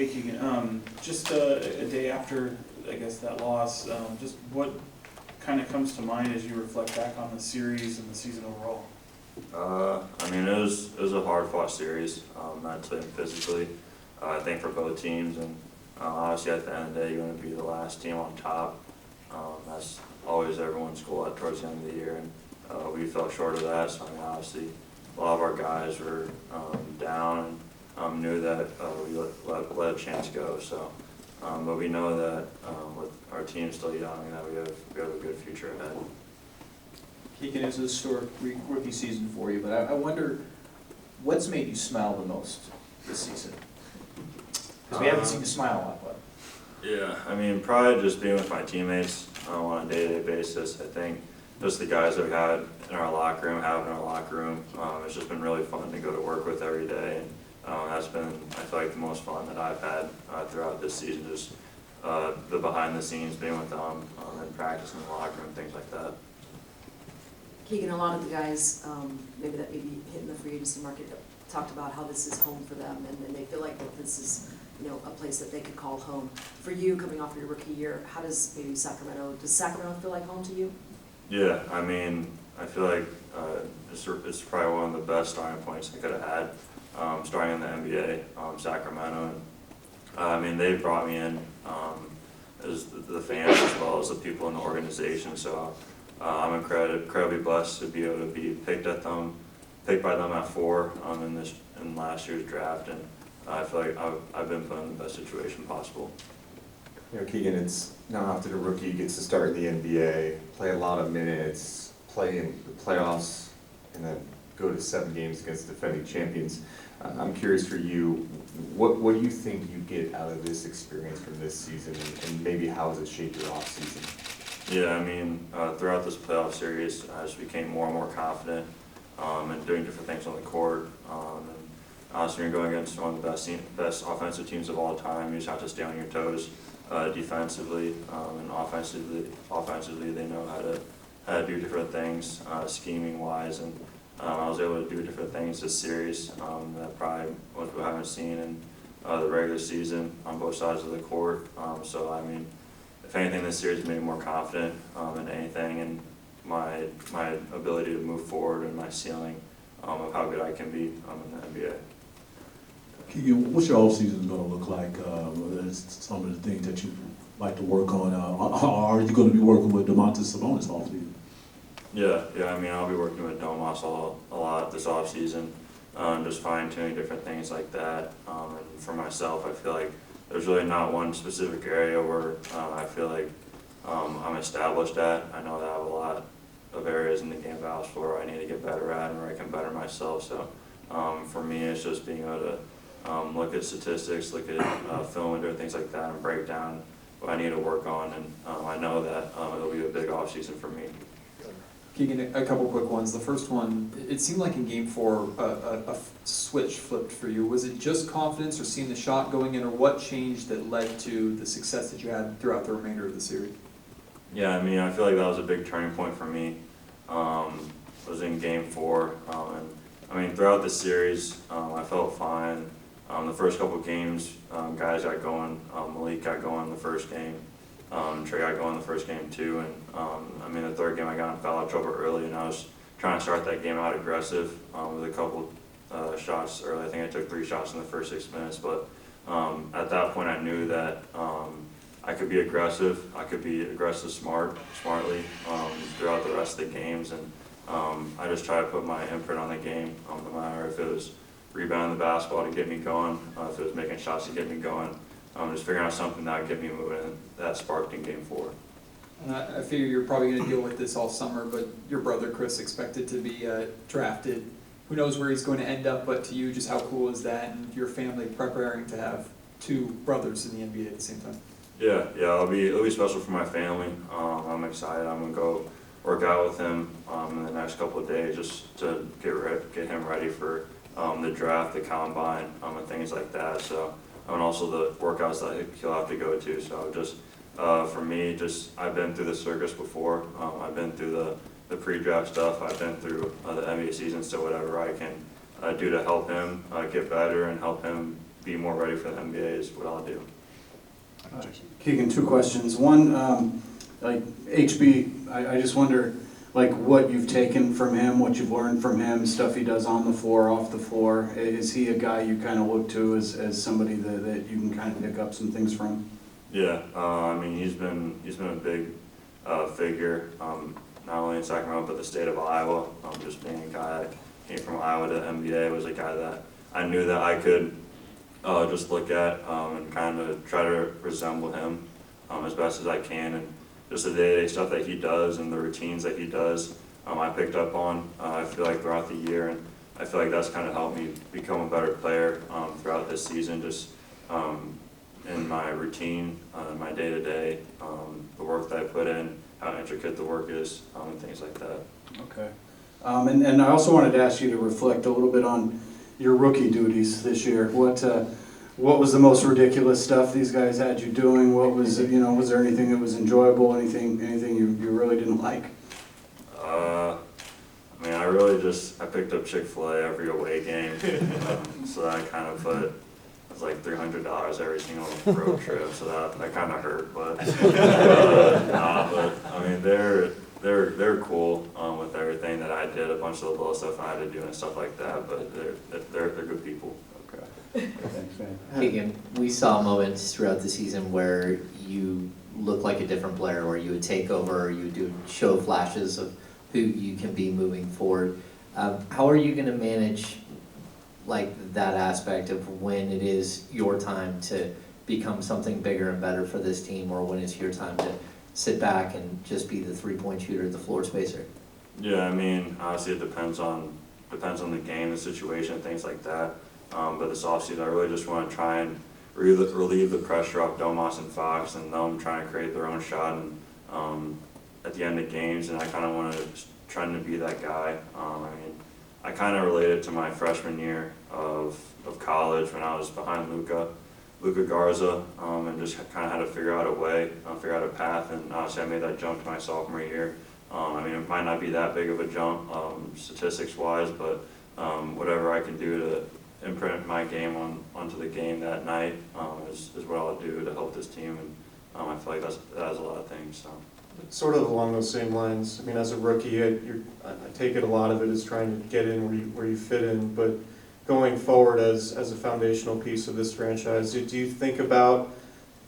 Hey Keegan, just a day after, I guess, that loss, just what kind of comes to mind as you reflect back on the series and the season overall? I mean, it was a hard-fought series, mentally and physically. I think for both teams, and obviously at the end of the day, you're going to be the last team on top. That's always everyone's goal towards the end of the year, and we fell short of that. So I mean, obviously, a lot of our guys were down and knew that we let a chance go. So, but we know that with our team still young, that we have a good future ahead. Keegan, it's a historic rookie season for you, but I wonder what's made you smile the most this season? Because we haven't seen you smile a lot, but. Yeah, I mean, probably just being with my teammates on a day-to-day basis. I think just the guys that we had in our locker room, it's just been really fun to go to work with every day. And that's been, I feel like, the most fun that I've had throughout this season, just the behind the scenes, being with them and practicing in the locker room, things like that. Keegan, a lot of the guys, maybe that maybe hitting the free agency market, talked about how this is home for them, and they feel like that this is, you know, a place that they could call home. For you, coming off your rookie year, how does maybe Sacramento feel like home to you? Yeah, I mean, I feel like it's probably one of the best starting points I could have had, starting in the NBA, Sacramento. And, I mean, they brought me in as the fans as well as the people in the organization, so I'm incredibly blessed to be able to be picked by them at 4 in last year's draft, and I feel like I've been put in the best situation possible. You know, Keegan, it's now after the rookie gets to start in the NBA, play a lot of minutes, play in the playoffs, and then go to 7 games against defending champions. I'm curious for you, what do you think you get out of this experience from this season, and maybe how has it shaped your off season? Yeah, I mean, throughout this playoff series, I just became more and more confident in doing different things on the court. And honestly, when you're going against one of the best offensive teams of all time, you just have to stay on your toes defensively, and offensively they know how to do different things, scheming wise, and I was able to do different things this series that probably most people haven't seen in the regular season on both sides of the court. So I mean, if anything, this series made me more confident in anything, and my ability to move forward and my ceiling of how good I can be in the NBA. Keegan, what's your offseason going to look like? Some of the things that you like to work on. Are you going to be working with Domantas Sabonis offseason? Yeah. I mean, I'll be working with Domas a lot this offseason, just fine-tuning different things like that. And for myself, I feel like there's really not one specific area where I feel like I'm established at. I know that I have a lot of areas in the game of basketball where I need to get better at and where I can better myself. So for me, it's just being able to look at statistics, look at film and different things like that, and break down what I need to work on. And I know that it'll be a big offseason for me. Keegan, a couple quick ones. The first one, it seemed like in Game 4, a switch flipped for you. Was it just confidence or seeing the shot going in, or what changed that led to the success that you had throughout the remainder of the series? Yeah, I mean, I feel like that was a big turning point for me. It was in Game 4, and I mean, throughout the series, I felt fine. The first couple of games, guys got going. Malik got going the first game. Trey got going the first game too, and I mean, the third game I got in foul trouble early, and I was trying to start that game out aggressive with a couple shots early. I think I took 3 shots in the first 6 minutes, but at that point I knew that I could be aggressive. I could be aggressive smartly throughout the rest of the games, and I just try to put my imprint on the game, no matter if it was rebounding the basketball to get me going, if it was making shots to get me going. Just figuring out something that would get me moving, and that sparked in Game 4. I figure you're probably going to deal with this all summer, but your brother Chris expected to be drafted. Who knows where he's going to end up, but to you, just how cool is that, and your family preparing to have 2 brothers in the NBA at the same time? Yeah, it'll be special for my family. I'm excited. I'm gonna go work out with him in the next couple of days just to get him ready for the draft, the combine, and things like that. So. And also the workouts that he'll have to go to. So just for me, I've been through the circus before. I've been through the pre-draft stuff. I've been through the NBA season. So whatever I can do to help him get better and help him be more ready for the NBA is what I'll do. Keegan, two questions. One, like HB, I just wonder, like what you've taken from him, what you've learned from him, stuff he does on the floor, off the floor. Is he a guy you kind of look to as somebody that you can kind of pick up some things from? Yeah, I mean, he's been a big figure, not only in Sacramento, but the state of Iowa. Just being a guy that came from Iowa to the NBA was a guy that I knew that I could just look at and kind of try to resemble him as best as I can. And just the day-to-day stuff that he does and the routines that he does, I picked up on, I feel like throughout the year. And I feel like that's kind of helped me become a better player throughout this season, just in my routine, my day-to-day, the work that I put in, how intricate the work is, and things like that. Okay. And I also wanted to ask you to reflect a little bit on your rookie duties this year. What was the most ridiculous stuff these guys had you doing? What was, was there anything that was enjoyable, anything you really didn't like? I mean, I picked up Chick-fil-A every away game, so that kind of put, it was like $300 every single road trip, so that kind of hurt, but, but I mean, they're cool with everything that I did, a bunch of the little stuff I had to do and stuff like that, but they're good people. Okay. Thanks, man. Keegan, we saw moments throughout the season where you look like a different player, where you would take over, or you would show flashes of who you can be moving forward. How are you going to manage like that aspect of when it is your time to become something bigger and better for this team, or when it's your time to sit back and just be the three-point shooter, the floor spacer? Yeah, I mean, honestly, it depends on the game, the situation, things like that. But this offseason, I really just want to try and relieve the pressure off Domas and Fox, and them trying to create their own shot and at the end of games. And I kind of want to trying to be that guy. I mean, I kind of related to my freshman year of college when I was behind Luka Garza, and just kind of had to figure out a way, figure out a path. And obviously, I made that jump to my sophomore year. I mean, it might not be that big of a jump statistics-wise, but whatever I can do to imprint my game onto the game that night is what I'll do to help this team, and I feel like that has a lot of things. So. Sort of along those same lines. I mean, as a rookie, I take it a lot of it is trying to get in where you fit in, but going forward as a foundational piece of this franchise, do you think about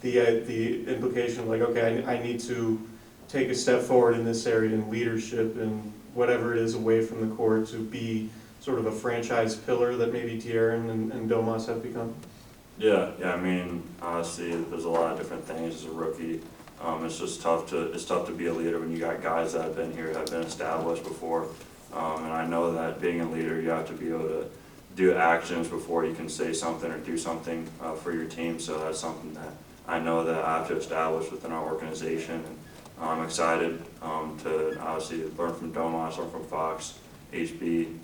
the implication, like, okay, I need to take a step forward in this area in leadership and whatever it is away from the court to be sort of a franchise pillar that maybe De'Aaron and Domas have become? Yeah, I mean, honestly, there's a lot of different things as a rookie. It's just tough to be a leader when you got guys that have been here, have been established before. And I know that being a leader, you have to be able to do actions before you can say something or do something for your team. So that's something that I know that I have to establish within our organization. And I'm excited to obviously learn from Domas, learn from Fox, HB,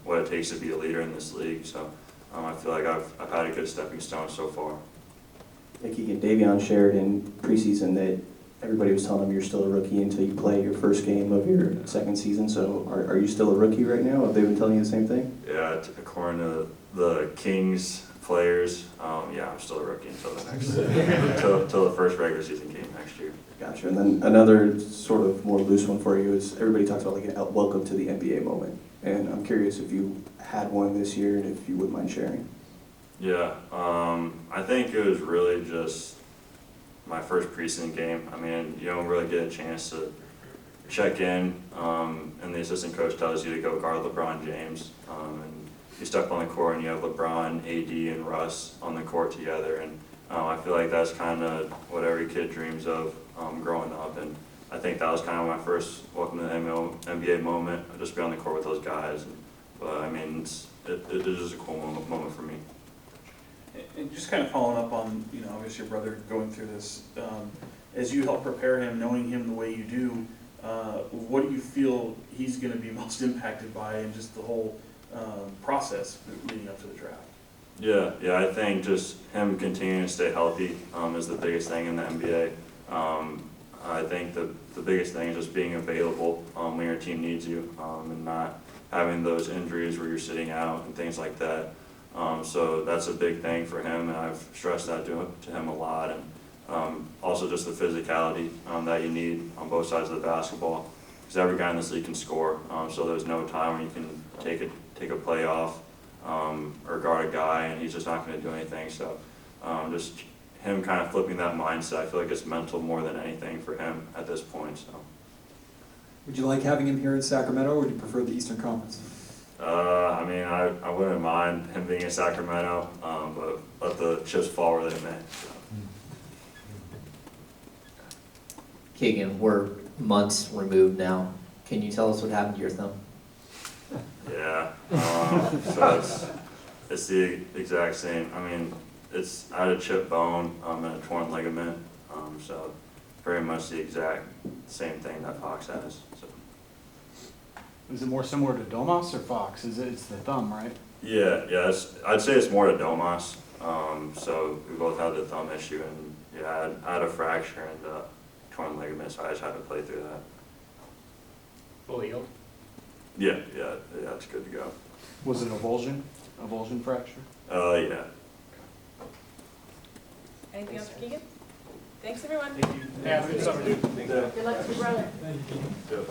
what it takes to be a leader in this league. So I feel like I've had a good stepping stone so far. Keegan, Davion shared in preseason that everybody was telling him you're still a rookie until you play your first game of your second season. So are you still a rookie right now? Have they been telling you the same thing? Yeah, according to the Kings players, yeah, I'm still a rookie until the next until the first regular season game next year. Gotcha. And then another sort of more loose one for you is everybody talks about like a welcome to the NBA moment. And I'm curious if you had one this year and if you wouldn't mind sharing. Yeah, I think it was really just my first preseason game. I mean, you don't really get a chance to check in, and the assistant coach tells you to go guard LeBron James. And you step on the court and you have LeBron, AD, and Russ on the court together. And I feel like that's kind of what every kid dreams of growing up. And I think that was kind of my first welcome to the NBA moment, just be on the court with those guys. But I mean, it is just a cool moment for me. And just kind of following up on, obviously your brother going through this, as you help prepare him, knowing him the way you do, what do you feel he's going to be most impacted by in just the whole process leading up to the draft? Yeah, I think just him continuing to stay healthy is the biggest thing in the NBA. I think the biggest thing is just being available when your team needs you and not having those injuries where you're sitting out and things like that. So that's a big thing for him, and I've stressed that to him a lot. And also just the physicality that you need on both sides of the basketball, because every guy in this league can score. So there's no time when you can take a play off or guard a guy, and he's just not going to do anything. So just him kind of flipping that mindset, I feel like it's mental more than anything for him at this point. So. Would you like having him here in Sacramento, or would you prefer the Eastern Conference? I mean, I wouldn't mind him being in Sacramento, but let the chips fall where they may. So. Keegan, we're months removed now. Can you tell us what happened to your thumb? Yeah, so it's the exact same. I mean, I had a chipped bone and a torn ligament, so very much the exact same thing that Fox has. So. Is it more similar to Domas or Fox? It's the thumb, right? Yeah, I'd say it's more to Domas. So we both had the thumb issue, and yeah, I had a fracture and a torn ligament, so I just had to play through that. Fully healed. Yeah, it's good to go. Was it a avulsion fracture? Yeah. Anything else for Keegan? Thanks, everyone. Thank you. Yeah, good summer, dude. Good luck to your brother. Yep.